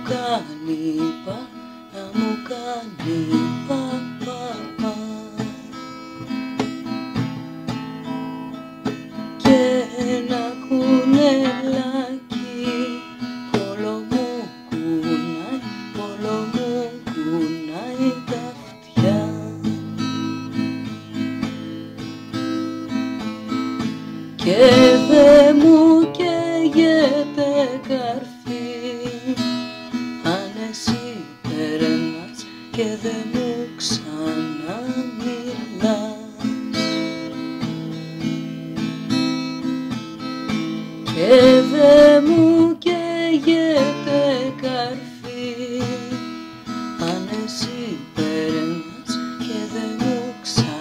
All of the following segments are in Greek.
κάνει να μου κάνει πα. Και ένα κουνελάκι όλο μου κουνάει τα αυτιά. Και δε μου καίγεται καρφί αν εσύ περνάς και δε μου ξαναμιλάς. Και δε μου καίγεται καρφί αν εσύ περνάς και δε μου ξαναμιλάς.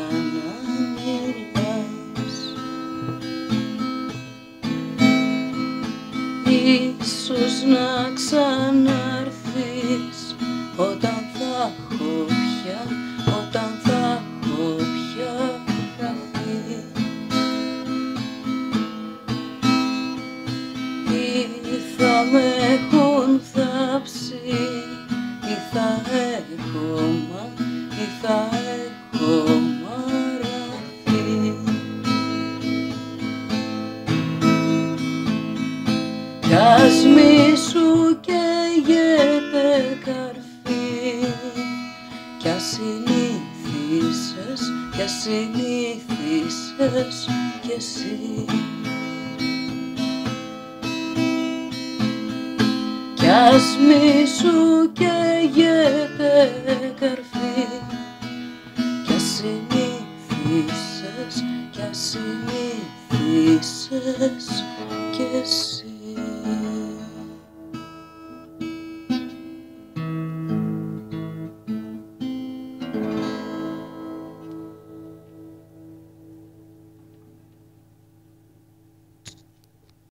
Ίσως να ξαναρθείς όταν θα έχω πια χαθεί. Ή θα με έχουν θάψει ή θα έχω μαραθεί. Κι ας μη σου καίγεται καρφί, κι ας συνήθισες κι εσύ. Κι ας μη σου καίγεται καρφί, κι ας συνήθισες κι εσύ.